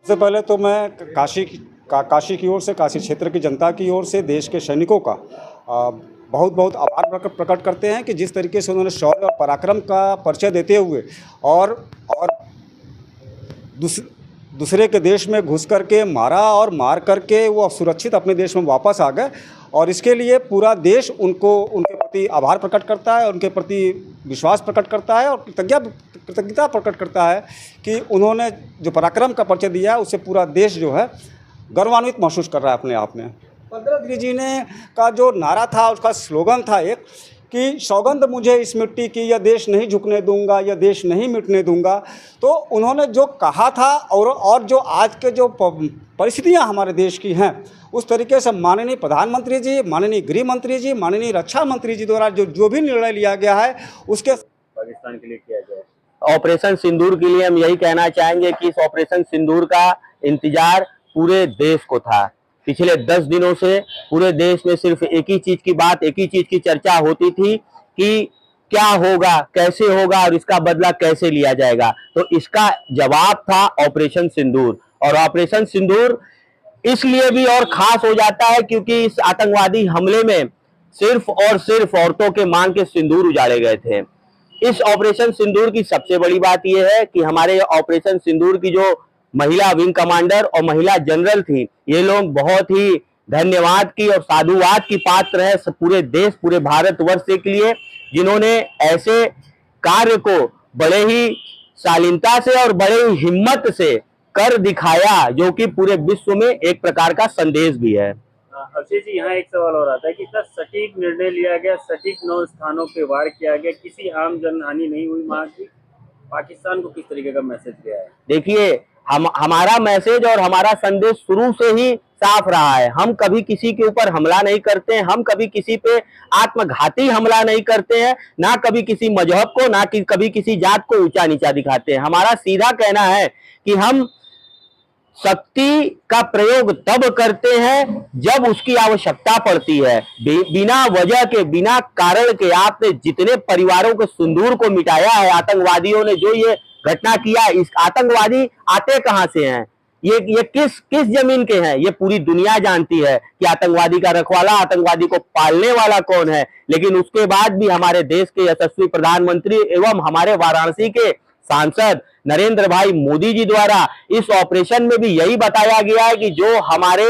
सबसे पहले तो मैं काशी की ओर से, काशी क्षेत्र की जनता की ओर से देश के सैनिकों का बहुत बहुत आभार प्रकट करते हैं कि जिस तरीके से उन्होंने शौर्य और पराक्रम का परिचय देते हुए और दूसरे के देश में घुस करके मारा और मार करके वो सुरक्षित अपने देश में वापस आ गए। और इसके लिए पूरा देश उनके प्रति आभार प्रकट करता है, उनके प्रति विश्वास प्रकट करता है और कृतज्ञता प्रकट करता है कि उन्होंने जो पराक्रम का परिचय दिया है उससे पूरा देश जो है गौरवान्वित महसूस कर रहा है अपने आप में। पंतनगर जी ने का जो नारा था, उसका स्लोगन था एक कि सौगंध मुझे इस मिट्टी की, यह देश नहीं झुकने दूंगा, यह देश नहीं मिटने दूंगा। तो उन्होंने जो कहा था और जो आज के जो परिस्थितियां हमारे देश की हैं, उस तरीके से माननीय प्रधानमंत्री जी, माननीय गृह मंत्री जी, माननीय रक्षा मंत्री जी द्वारा जो भी निर्णय लिया गया है उसके पाकिस्तान के लिए किया जाए। ऑपरेशन सिंदूर के लिए हम यही कहना चाहेंगे कि इस ऑपरेशन सिंदूर का इंतजार पूरे देश को था। पिछले 10 दिनों से पूरे देश में सिर्फ एक ही चीज की बात, एक ही चीज की चर्चा होती थी कि क्या होगा, कैसे होगा और इसका बदला कैसे लिया जाएगा। तो इसका जवाब था ऑपरेशन सिंदूर। और ऑपरेशन सिंदूर इसलिए भी और खास हो जाता है क्योंकि इस आतंकवादी हमले में सिर्फ और सिर्फ औरतों के मांग के सिंदूर उजाड़े गए थे। इस ऑपरेशन सिंदूर की सबसे बड़ी बात यह है कि हमारे ऑपरेशन सिंदूर की जो महिला विंग कमांडर और महिला जनरल थी, ये लोग बहुत ही धन्यवाद की और साधुवाद की पात्र है पूरे देश, पूरे भारतवर्ष के लिए, जिन्होंने ऐसे कार्य को बड़े ही शालीनता से और बड़े ही हिम्मत से कर दिखाया, जो कि पूरे विश्व में एक प्रकार का संदेश भी है। अक्षय जी, यहाँ एक सवाल और आता है कि इतना सटीक निर्णय लिया गया, सटीक 9 स्थानों पे वार किया गया, किसी आम जन हानि नहीं हुई वहाँ की, पाकिस्तान को किस तरीके का मैसेज गया है? देखिए, हमारा मैसेज और हमारा संदेश शुरू से ही साफ रहा है। हम कभी किसी के ऊपर हमला नहीं करते हैं, हम कभी किसी पे आत्मघाती हमला नहीं करते हैं, ना कभी किसी मजहब को, ना कभी किसी जात को ऊंचा नीचा दिखाते हैं। हमारा सीधा कहना है कि हम शक्ति का प्रयोग तब करते हैं जब उसकी आवश्यकता पड़ती है। बिना वजह के, बिना कारण के आपने जितने परिवारों के सिंदूर को मिटाया है, आतंकवादियों ने जो ये घटना किया, इस आतंकवादी आते कहां से हैं, ये किस जमीन के हैं, ये पूरी दुनिया जानती है कि आतंकवादी का रखवाला, आतंकवादी को पालने वाला कौन है। लेकिन उसके बाद भी हमारे देश के यशस्वी प्रधानमंत्री एवं हमारे वाराणसी के सांसद नरेंद्र भाई मोदी जी द्वारा इस ऑपरेशन में भी यही बताया गया है कि जो हमारे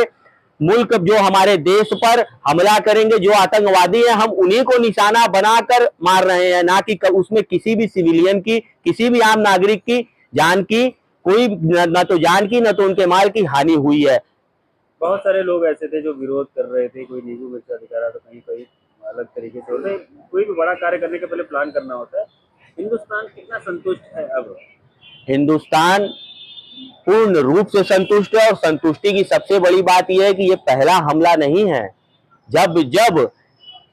मुल्क, जो हमारे देश पर हमला करेंगे, जो आतंकवादी हैं, हम उन्हीं को निशाना बनाकर मार रहे हैं, ना कि उसमें किसी भी सिविलियन की, किसी भी आम नागरिक की जान की कोई न तो जान की, न तो उनके माल की हानि हुई है। बहुत सारे लोग ऐसे थे जो विरोध कर रहे थे, कोई नींबू मिर्चा दिखा रहा था, कहीं कोई अलग तरीके से होते। कोई भी बड़ा कार्य करने के पहले प्लान करना होता है। हिंदुस्तान कितना संतुष्ट है अब? हिंदुस्तान पूर्ण रूप से संतुष्ट है और संतुष्टि की सबसे बड़ी बात यह है कि यह पहला हमला नहीं है। जब जब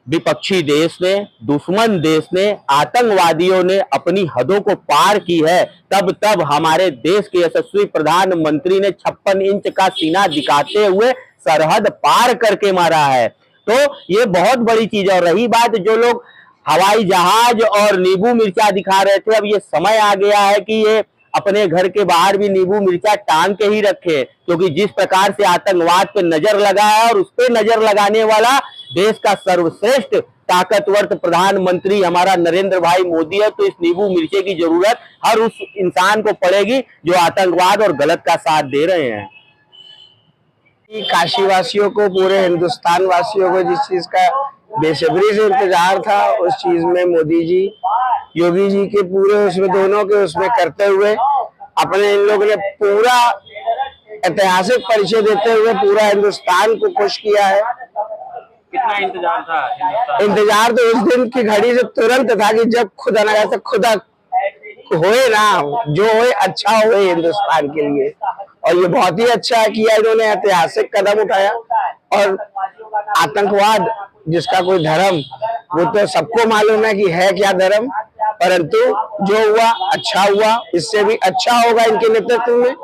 विपक्षी देश ने, दुश्मन देश ने, आतंकवादियों ने अपनी हदों को पार की है, तब तब हमारे देश के यशस्वी प्रधानमंत्री ने 56 इंच का सीना दिखाते हुए सरहद पार करके मारा है। तो ये बहुत बड़ी चीज है। और रही बात जो लोग हवाई जहाज और नींबू मिर्चा दिखा रहे थे, अब ये समय आ गया है कि ये अपने घर के बाहर भी नींबू मिर्चा टांग के ही रखे, क्योंकि जिस प्रकार से आतंकवाद पे नजर लगा है और उस पे नजर लगाने वाला देश का सर्वश्रेष्ठ ताकतवर प्रधानमंत्री हमारा नरेंद्र भाई मोदी है, तो इस नींबू मिर्चे की जरूरत हर उस इंसान को पड़ेगी जो आतंकवाद और गलत का साथ दे रहे हैं। काशी वासियों को, पूरे हिंदुस्तान वासियों को जिस चीज का बेसब्री से इंतजार था, उस चीज में मोदी जी, योगी जी के पूरे उसमें, दोनों के उसमें करते हुए अपने इन लोगों ने पूरा ऐतिहासिक परिचय देते हुए पूरा हिंदुस्तान को खुश किया है। कितना इंतजार था? इंतजार तो उस दिन की घड़ी से तुरंत था कि जब खुदा ना कैसे खुदा होए ना, जो होए अच्छा होए हिंदुस्तान के लिए। और ये बहुत ही अच्छा किया इन्होंने, ऐतिहासिक कदम उठाया। और आतंकवाद जिसका कोई धर्म, वो तो सबको मालूम है कि है क्या धर्म, परंतु जो हुआ अच्छा हुआ, इससे भी अच्छा होगा इनके नेतृत्व में।